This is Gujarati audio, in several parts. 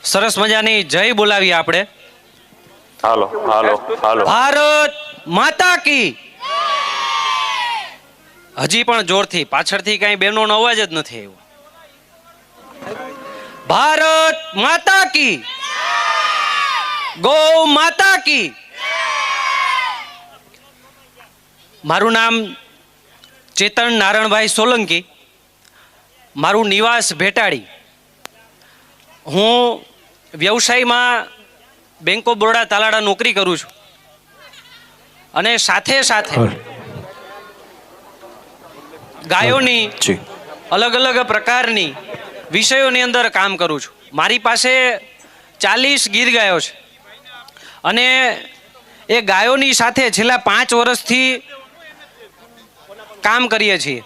સરસ મજાની જય બોલાવી આપણે. હાલો હાલો હાલો. ભારત માતા કી. હજી પણ જોરથી, પાછળથી કઈ બેનોનો અવાજ જ નથી આવ્યો. ભારત માતા કી, ગૌ માતા કી. મારું નામ ચેતન નારણભાઈ સોલંકી, મારું નિવાસ ભેટાડી. હું વ્યવસાયમાં બેંક ઓફ બરોડા તાલાડા નોકરી કરું છું અને સાથે સાથે ગાયોની અલગ અલગ પ્રકારની વિષયોની અંદર કામ કરું છું. મારી પાસે 40 ગીર ગાયો છે અને એ ગાયોની સાથે છેલ્લા 5 વર્ષથી કામ કરીએ છીએ.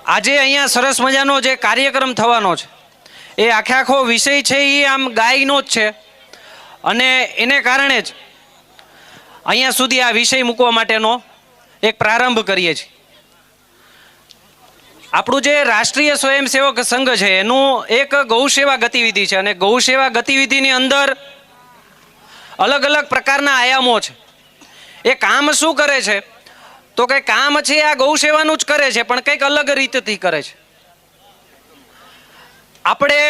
આજે અહીંયા સરસ મજાનો જે કાર્યક્રમ થવાનો છે એ આખો વિષય છે એ આમ ગાયનો જ છે અને એને કારણે જ અહીંયા સુધી આ વિષય મૂકવા માટેનો એક પ્રારંભ કરીએ છીએ. આપણું જે રાષ્ટ્રીય સ્વયંસેવક સંઘ છે એનું એક ગૌસેવા ગતિવિધિ છે અને ગૌસેવા ગતિવિધિની અંદર અલગ અલગ પ્રકારના આયામો છે. એ કામ શું કરે છે તો કે કામ છે આ ગૌસેવાનું જ કરે છે, પણ કંઈક અલગ રીતથી કરે છે. આપણે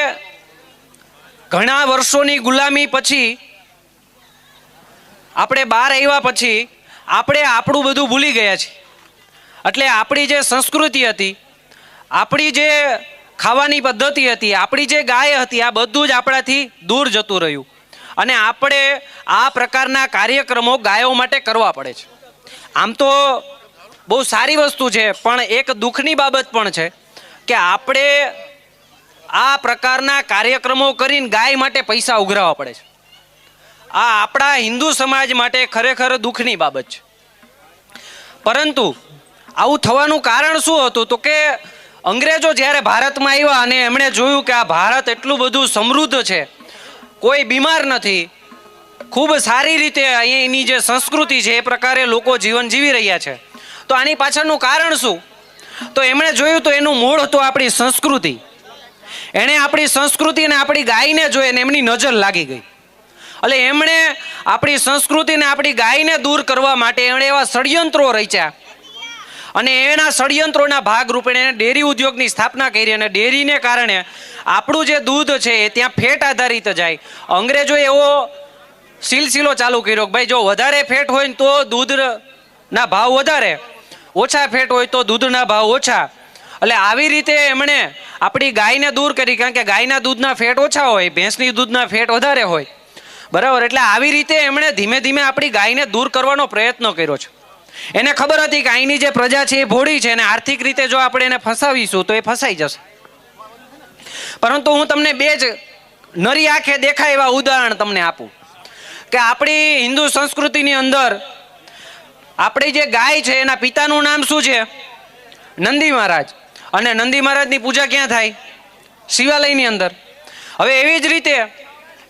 ઘણા વર્ષોની ગુલામી પછી આપણે બહાર આવ્યા પછી આપણે આપણું બધું ભૂલી ગયા છીએ. એટલે આપણી જે સંસ્કૃતિ હતી, આપણી જે ખાવાની પદ્ધતિ હતી, આપણી જે ગાય હતી, આ બધું જ આપણાથી દૂર જતું રહ્યું અને આપણે આ પ્રકારના કાર્યક્રમો ગાયો માટે કરવા પડે છે. આમ તો બહુ સારી વસ્તુ છે, પણ એક દુઃખની બાબત પણ છે કે આપણે આ પ્રકારના કાર્યક્રમો કરીને ગાય માટે પૈસા ઉઘરાવવા પડે છે. આ આપણા હિન્દુ સમાજ માટે ખરેખર દુઃખની બાબત છે. પરંતુ આવું થવાનું કારણ શું હતું તો કે અંગ્રેજો જ્યારે ભારતમાં આવ્યા અને એમણે જોયું કે આ ભારત એટલું બધું સમૃદ્ધ છે, કોઈ બીમાર નથી, ખૂબ સારી રીતે અહીંની જે સંસ્કૃતિ છે એ પ્રકારે લોકો જીવન જીવી રહ્યા છે, તો આની પાછળનું કારણ શું? તો એમણે જોયું તો એનું મૂળ હતું આપણી સંસ્કૃતિ. એણે આપણી સંસ્કૃતિ અને આપણી ગાયને જોઈને એમની નજર લાગી ગઈ. એટલે એમણે આપણી સંસ્કૃતિને આપણી ગાયને દૂર કરવા માટે એમણે એવા ષડયંત્રો રચ્યા અને એના ષડયંત્રોના ભાગરૂપે એણે ડેરી ઉદ્યોગની સ્થાપના કરી અને ડેરીને કારણે આપણું જે દૂધ છે એ ત્યાં ફેટ આધારિત જાય. અંગ્રેજોએ એવો સિલસિલો ચાલુ કર્યો કે ભાઈ જો વધારે ફેટ હોય ને તો દૂધના ભાવ વધારે, ઓછા ફેટ હોય તો દૂધના ભાવ ઓછા. એટલે આવી રીતે એમણે આપણી ગાયને દૂર કરી, કારણ કે ગાયના દૂધના ફેટ ઓછા હોય, ભેંસની દૂધના ફેટ વધારે હોય, બરાબર. એટલે આવી રીતે એમણે ધીમે ધીમે આપણી ગાયને દૂર કરવાનો પ્રયત્ન કર્યો છે. એને ખબર હતી કે અહીંની જે પ્રજા છે એ ભોળી છે અને આર્થિક રીતે જો આપણે એને ફસાવીશું તો એ ફસાઈ જશે. પરંતુ હું તમને 2 જ નરી આંખે દેખાય એવા ઉદાહરણ તમને આપું કે આપણી હિન્દુ સંસ્કૃતિની અંદર આપણી જે ગાય છે એના પિતાનું નામ શું છે? નંદી મહારાજ. અને નંદી મહારાજની પૂજા ક્યાં થાય? શિવાલયની અંદર. હવે એવી જ રીતે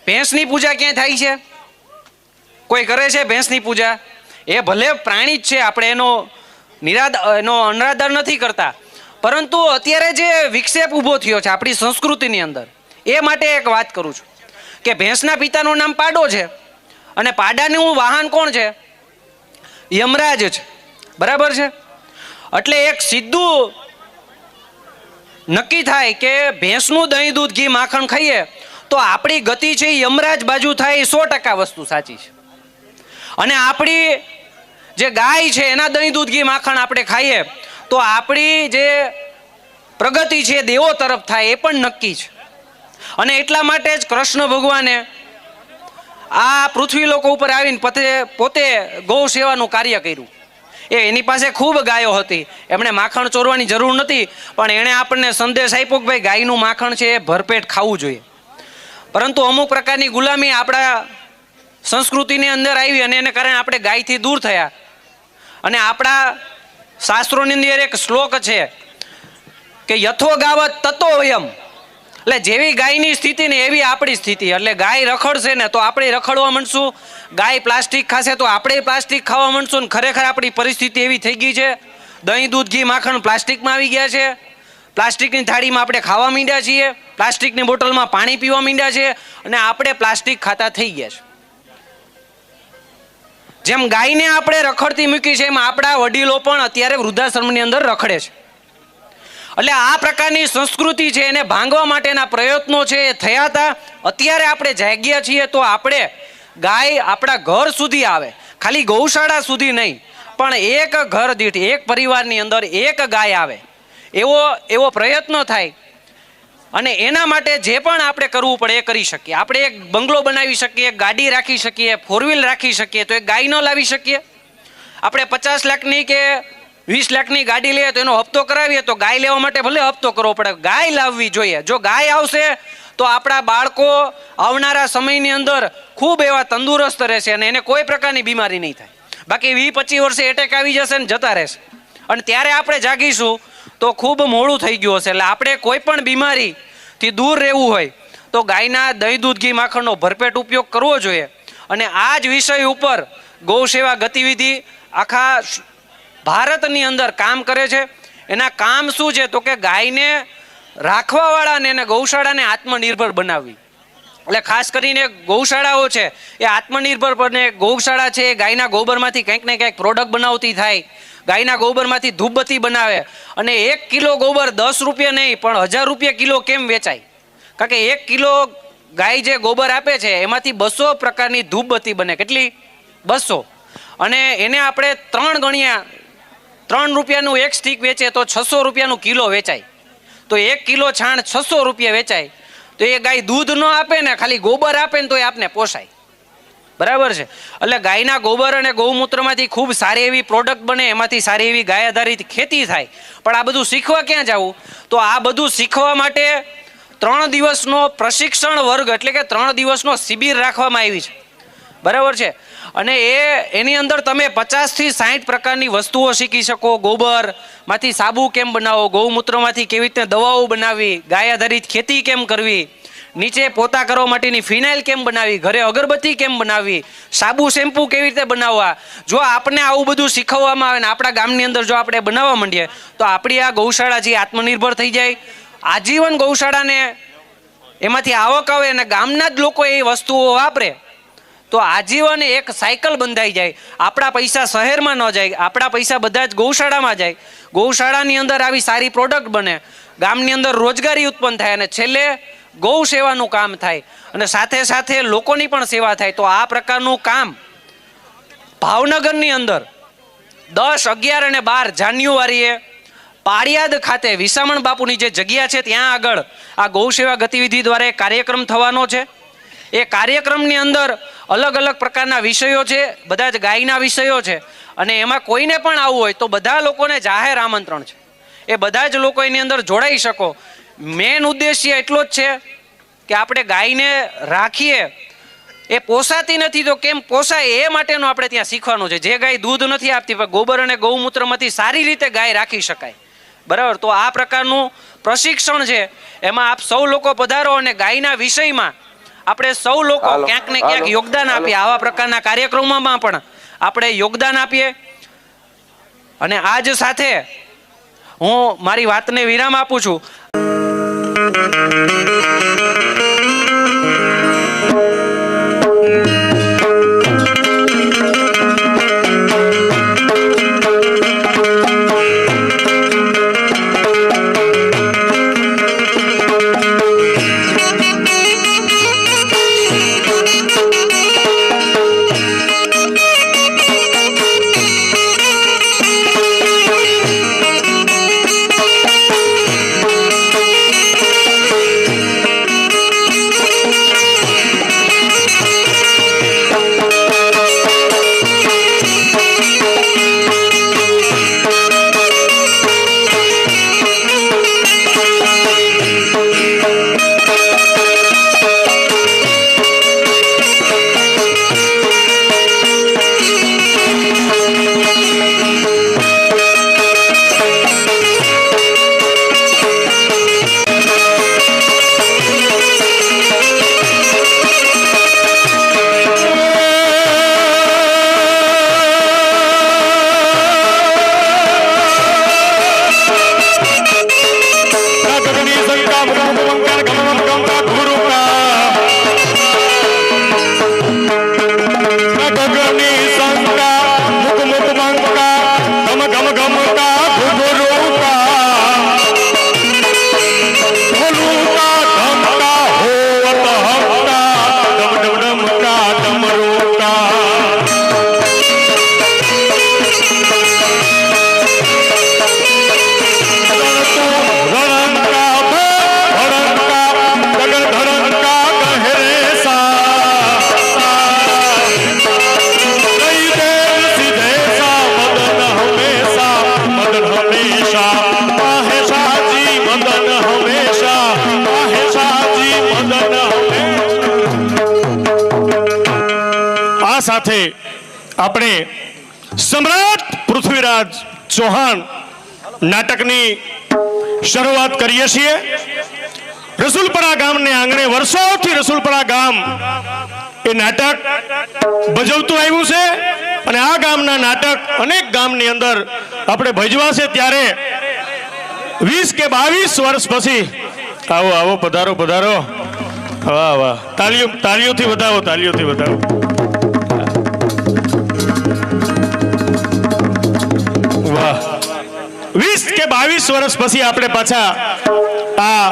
ભેંસની પૂજા ક્યાં થાય છે? કોઈ કરે છે ભેંસની પૂજા? એ ભલે પ્રાણી જ છે, આપણે એનો અનરાદર નથી કરતા, પરંતુ અત્યારે જે વિક્ષેપ ઊભો થયો છે આપણી સંસ્કૃતિની અંદર એ માટે એક વાત કરું છું કે ભેંસના પિતાનું નામ પાડો છે અને પાડાનું વાહન કોણ છે? યમરાજ છે, બરાબર છે. એટલે એક સીધું નક્કી થાય કે ભેંસનું દહીં દૂધ ઘી માખણ ખાઈએ તો આપણી ગતિ છે યમરાજ બાજુ થાય એ 100% વસ્તુ સાચી છે. અને આપણી જે ગાય છે એના દહીં દૂધ ઘી માખણ આપણે ખાઈએ તો આપણી જે પ્રગતિ છે દેવો તરફ થાય એ પણ નક્કી છે. અને એટલા માટે જ કૃષ્ણ ભગવાને આ પૃથ્વી લોકો ઉપર આવીને પોતે ગૌ સેવાનું કાર્ય કર્યું. એની પાસે ખૂબ ગાયો હતી, એમણે માખણ ચોરવાની જરૂર નથી, પણ એણે આપણને સંદેશ આપ્યો કે ભાઈ ગાયનું માખણ છે એ ભરપેટ ખાવું જોઈએ. પરંતુ અમુક પ્રકારની ગુલામી આપણા સંસ્કૃતિની અંદર આવી અને એને કારણે આપણે ગાયથી દૂર થયા. અને આપણા શાસ્ત્રોની અંદર એક શ્લોક છે કે યથો ગાવત તતો વયમ, એટલે જેવી ગાયની સ્થિતિ ને એવી આપણી સ્થિતિ. એટલે ગાય રખડશે ને તો આપણે રખડવા માંડશું, ગાય પ્લાસ્ટિક ખાશે તો આપણે પ્લાસ્ટિક ખાવા માંડશું. ને ખરેખર આપણી પરિસ્થિતિ એવી થઈ ગઈ છે, દહીં દૂધ ઘી માખણ પ્લાસ્ટિકમાં આવી ગયા છે, પ્લાસ્ટિકની થાળીમાં આપણે ખાવા માંડ્યા છીએ, પ્લાસ્ટિકની બોટલમાં પાણી પીવા માંડ્યા છે, અને આપણે પ્લાસ્ટિક ખાતા થઈ ગયા છે. જેમ ગાયને આપણે રખડતી મૂકી છે, એમ આપણા વડીલો પણ અત્યારે વૃદ્ધાશ્રમની અંદર રખડે છે. એટલે આ પ્રકારની સંસ્કૃતિ છે એને ભાંગવા માટેના પ્રયત્નો છે એ થયા હતા. અત્યારે આપણે જાગ્યા છીએ તો આપણે ગાય આપણા ઘર સુધી આવે, ખાલી ગૌશાળા સુધી નહીં, પણ એક ઘર દીઠ, એક પરિવારની અંદર એક ગાય આવે એવો પ્રયત્ન થાય. અને એના માટે જે પણ આપણે કરવું પડે એ કરી શકીએ. આપણે એક બંગલો બનાવી શકીએ, ગાડી રાખી શકીએ, 4 વ્હીલ રાખી શકીએ, તો એક ગાય ન લાવી શકીએ? આપણે 50 લાખની કે 20 લાખની ગાડી લઈએ તો એનો હપ્તો કરાવીએ, તો ગાય લેવા માટે ભલે હપ્તો કરવો પડે, ગાય લાવવી જોઈએ. જો ગાય આવશે તો આપણા બાળકો આવનારા સમયની અંદર ખૂબ એવા તંદુરસ્ત રહેશે અને એને કોઈ પ્રકારની બીમારી નહીં થાય. બાકી 20-25 વર્ષે એટેક આવી જશે ને જતા રહેશે, અને ત્યારે આપણે જાગીશું તો ખૂબ મોડું થઈ ગયું હશે. એટલે આપણે કોઈ પણ બીમારીથી દૂર રહેવું હોય તો ગાયના દહીં, દૂધ, ઘી, માખણનો ભરપેટ ઉપયોગ કરવો જોઈએ. અને આ જ વિષય ઉપર ગૌ સેવા ગતિવિધિ આખા ભારતની અંદર કામ કરે છે. એના કામ શું છે? તો કે ગાયને રાખવાવાળાને અને ગૌશાળાને આત્મનિર્ભર બનાવવી. એટલે ખાસ કરીને ગૌશાળાઓ છે એ આત્મનિર્ભર બને. ગૌશાળા છે એ ગાયના ગોબરમાંથી કંઈક ને કંઈક પ્રોડક્ટ બનાવતી થાય, ગાયના ગોબરમાંથી ધૂપબત્તી બનાવે. અને 1 કિલો ગોબર 10 રૂપિયા નહીં પણ 1000 રૂપિયા કિલો કેમ વેચાય? કારણ કે 1 કિલો ગાય જે ગોબર આપે છે એમાંથી 200 પ્રકારની ધૂપબત્તી બને. કેટલી? 200. અને એને આપણે 3 ગણ્યા, 3 રૂપિયાનું એક સ્ટીક વેચે તો 600 રૂપિયાનું કિલો વેચાય. તો 1 કિલો છાણ 600 રૂપિયા વેચાય. તો એ ગાય દૂધ ન આપે ને, ખાલી ગોબર આપે ને તો એ આપને પોસાય. બરાબર છે? એટલે ગાયના ગોબર અને ગૌમૂત્રમાંથી ખૂબ સારી એવી પ્રોડક્ટ બને, એમાંથી સારી એવી ગાય આધારિત ખેતી થાય. પણ આ બધું શીખવા ક્યાં જવું? તો આ બધું શીખવા માટે 3 દિવસનો પ્રશિક્ષણ વર્ગ, એટલે કે 3 દિવસનો શિબિર રાખવામાં આવી છે. બરાબર છે? અને એની અંદર તમે 50 થી 60 પ્રકારની વસ્તુઓ શીખી શકો. ગોબરમાંથી સાબુ કેમ બનાવો, ગૌમૂત્રમાંથી કેવી રીતે દવાઓ બનાવવી, ગાય આધારિત ખેતી કેમ કરવી, નીચે પોતા કરવા માટેની ફિનાઇલ કેમ બનાવવી, ઘરે અગરબત્તી કેમ બનાવવી, સાબુ શેમ્પુ કેવી રીતે બનાવવા. જો આપણે આવું બધું શીખવવામાં આવે ને આપણા ગામની અંદર જો આપણે બનાવવા માંડીએ તો આપણી આ ગૌશાળા જે આત્મનિર્ભર થઈ જાય, આજીવન ગૌશાળાને એમાંથી આવક આવે અને ગામના જ લોકો એ વસ્તુઓ વાપરે તો આજીવન એક સાયકલ બંધાઈ જાય. આપણા પૈસા શહેરમાં ન જાય, આપણા પૈસા બધા જ ગૌશાળામાં જાય. ગૌશાળાની અંદર આવી સારી પ્રોડક્ટ બને, ગામની અંદર રોજગારી ઉત્પન્ન થાય અને છેલ્લે ગૌ સેવાનું કામ થાય અને સાથે સાથે લોકોની પણ સેવા થાય. તો આ પ્રકારનું કામ ભાવનગરની અંદર 10, 11 અને 12 જાન્યુઆરીએ પાળિયાદ ખાતે વિસામણ બાપુની જે જગ્યા છે ત્યાં આગળ આ ગૌ સેવા ગતિવિધિ દ્વારા એક કાર્યક્રમ થવાનો છે. એ કાર્યક્રમની અંદર અલગ અલગ પ્રકારના વિષયો છે, બધા જ ગાયના વિષયો છે. અને એમાં કોઈને પણ આવવું હોય તો બધા લોકોને જાહેર આમંત્રણ છે. એ બધા જ લોકો એની અંદર જોડાઈ શકો. મેન ઉદ્દેશ્ય એટલો જ છે કે આપણે ગાયને રાખીએ, એ પોસાતી નથી તો કેમ પોસાય એ માટેનું આપણે ત્યાં શીખવાનું છે. જે ગાય દૂધ નથી આપતી પણ ગોબર અને ગૌમૂત્રમાંથી સારી રીતે ગાય રાખી શકાય. બરાબર? તો આ પ્રકારનું પ્રશિક્ષણ છે, એમાં આપ સૌ લોકો પધારો અને ગાયના વિષયમાં આપણે સૌ લોકો ક્યાંક ને ક્યાંક યોગદાન આપીએ. આવા પ્રકારના કાર્યક્રમોમાં પણ આપણે યોગદાન આપીએ. અને આજ સાથે હું મારી વાતને વિરામ આપું છું. સાથે આપણે સમ્રાટ પૃથ્વીરાજ ચૌહાણ નાટકની શરૂઆત કરીએ છીએ. રસુલપરા ગામને આંગણે વર્ષોથી રસુલપરા ગામ એ નાટક ભજવતું આવ્યું છે અને આ ગામના નાટક અનેક ગામની અંદર આપણે ભજવાશે. ત્યારે 20 કે 22 વર્ષ પછી આવો આવો પધારો પધારો. વાહ વાહ, તાળીઓથી વધાવો, તાળીઓથી વધાવો. વાહ, 20 કે 22 વર્ષ પછી આપણે પાછા આ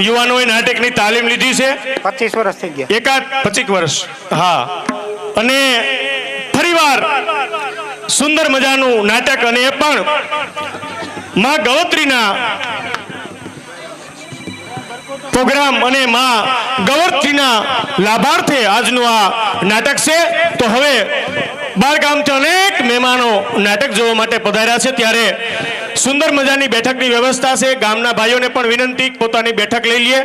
યુવાનોએ નાટકની તાલીમ લીધી છે. 25 વર્ષ થઈ ગયા. એકાદ 25 વર્ષ, હા. અને ફરીવાર સુંદર મજાનું નાટક, અને એ પણ માં ગવત્રીના પ્રોગ્રામ અને માં ગવર્તીના લાભાર્થે આજનું આ નાટક છે. તો હવે બાર ગામથી અનેક મહેમાનો નાટક જોવા માટે પધાર્યા છે. ત્યારે સુંદર મજાની બેઠકની વ્યવસ્થા છે. ગામના ભાઈઓને પણ વિનંતી પોતાની બેઠક લઈ લે.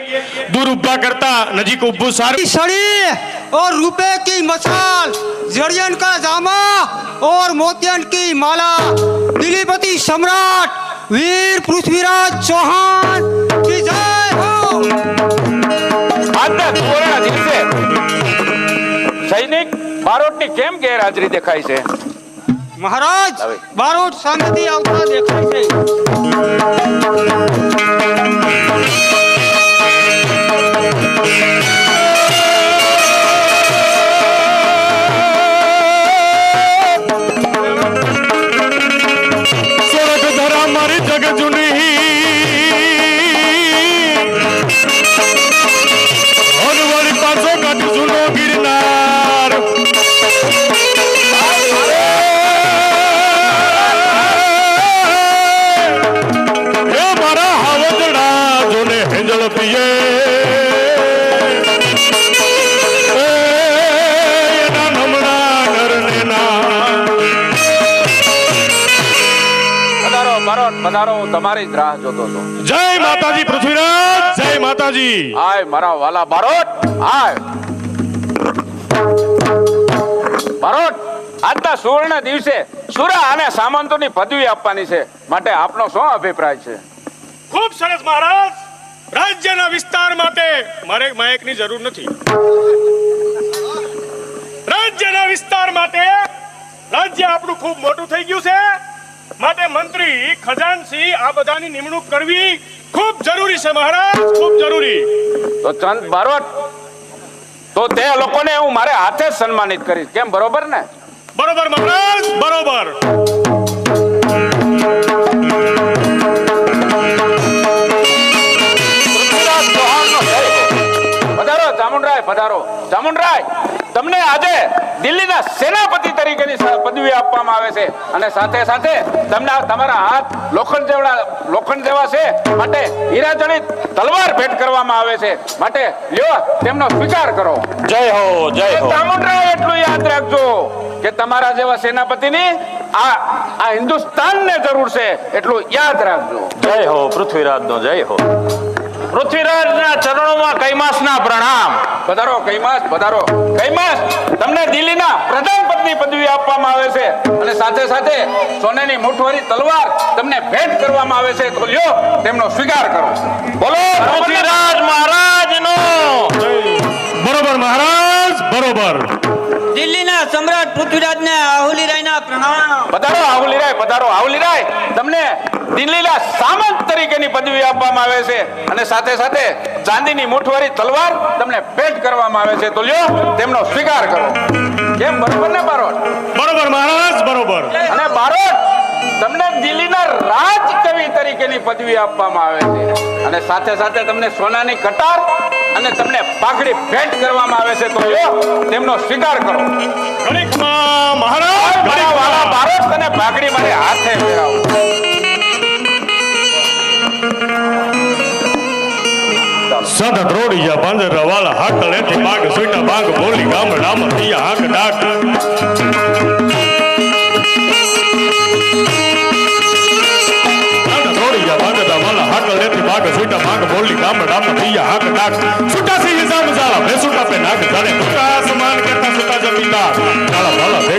દૂર ઉભા કરતા નજીક ઊભું સારું. सड़ी और रुपए की मसाल, जड़ियन का जामा और मोतियन की माला, दिलीपति सम्राट वीर पृथ्वीराज चौहान की जय हो. આજના સુવર્ણ દિવસે સૈનિક બારોટની કેમ ગેરહાજરી દેખાય છે? महाराज बारोट सामेથી આવતા દેખાય છે. સોરઠ ધરા મારી જગ જુની હરવળી પાછો કાઢ જૂનો ગિરનાર. એ મારા હાવજડા જોને હેંજળ પીએ. એના નમણા નરને ના. પધારો બારોટ, પધારો. હું તમારી જ રાહ જોતો હતો. જય માતાજી પૃથ્વીરાજ, જય માતાજી. આય મારા વાલા બારોટ, આય. બારોટ, આજના સુવર્ણ દિવસે સુરા અને સામંતોની પદવી આપવાની છે, માટે આપનો શું અભિપ્રાય છે? ખૂબ સરસ મહારાજ. રાજ્યના વિસ્તાર માટે મારે માયકની જરૂર નથી. રાજ્યના વિસ્તાર માટે રાજ્ય આપણું ખૂબ મોટું થઈ ગયું છે, માટે મંત્રી, ખજાનસી આ બધાની નિમણૂક કરવી ખૂબ જરૂરી છે મહારાજ, ખૂબ જરૂરી. તો ચંદ બારોટ, તો તે લોકોને હું મારે હાથે જ સન્માનિત કરીશ, કેમ? બરોબર ને? બરોબર મહારાજ, બરોબર. પૃથ્વીરાજ ચૌહાણનો જય હો. પધારો ચામુંડરાય, પધારો. ચામુંડરાય, તમને આજે દિલ્હીના સેનાપતિ તરીકેની પદવી આપવામાં આવે છે, અને સાથે સાથે તમને તમારા હાથ લોખંડ જેવા છે, માટે હીરાજડિત તલવાર ભેટ કરવામાં આવે છે, માટે લ્યો તેમનો સ્વીકાર કરો. જય હો, જય હો. ચામુંડરાય, એટલું યાદ રાખજો કે તમારા જેવા સેનાપતિની આ હિન્દુસ્તાનને જરૂર છે, એટલું યાદ રાખજો. જય હો પૃથ્વીરાજનો, જય હો. પૃથ્વીરાજના ચરણોમાં કૈમાસના પ્રણામ. પધારો કૈમાસ, પધારો. કૈમાસ, તમને દિલ્હીના પ્રધાનપતિની પદવી આપવામાં આવે છે, અને સાથે સાથે સોનાની મુઠવારી તલવાર તમને ભેટ કરવામાં આવે છે, તો લ્યો તેમનો સ્વીકાર કરો. બોલો પૃથ્વીરાજ મહારાજનો. બરોબર મહારાજ, બરોબર. દિલ્હીના સમ્રાટ પૃથ્વીરાજને આહુલીરાયના પ્રણામ. પધારો આહુલીરાય, પધારો આહુલીરાય. તમને દિલ્હીના સામંત તરીકેની પદવી આપવામાં આવે છે, અને સાથે સાથે ચાંદીની મુઠવારી તલવાર તમને ભેટ કરવામાં આવે છે, તો લ્યો તેમનો સ્વીકાર કરો. કેમ? બરોબર ને બારોટ? બરોબર મહારાજ, બરોબર. અને બારોટ, તમને દિલ્હીના રાજકવિ તરીકેની પદવી આપવામાં આવે છે, અને સાથે સાથે તમને સોનાની કટાર અને તમને પાઘડી ભેટ કરવામાં આવે છે, તો લ્યો તેમનો સ્વીકાર કરો. ઘડીકમાં મહારાજ, મારા વાલા બારોટ, તને પાઘડી મારે હાથે પહેરાવો. સદ દ્રોડિયા પાંજર વાલા હાકલ એથી બાગ સુઈટા બાગ બોલી ગામ ડામ થયા હાક ડાક. સદ દ્રોડિયા પાંજર વાલા હાકલ એથી બાગ સુઈટા બાગ બોલી ગામ ડામ થયા હાક ડાક. સુટા સી હિસાબ જાળા બે સુટા પે નાક જાણે સુટા સમાન કરતા સુટા જમીનદાર જાળા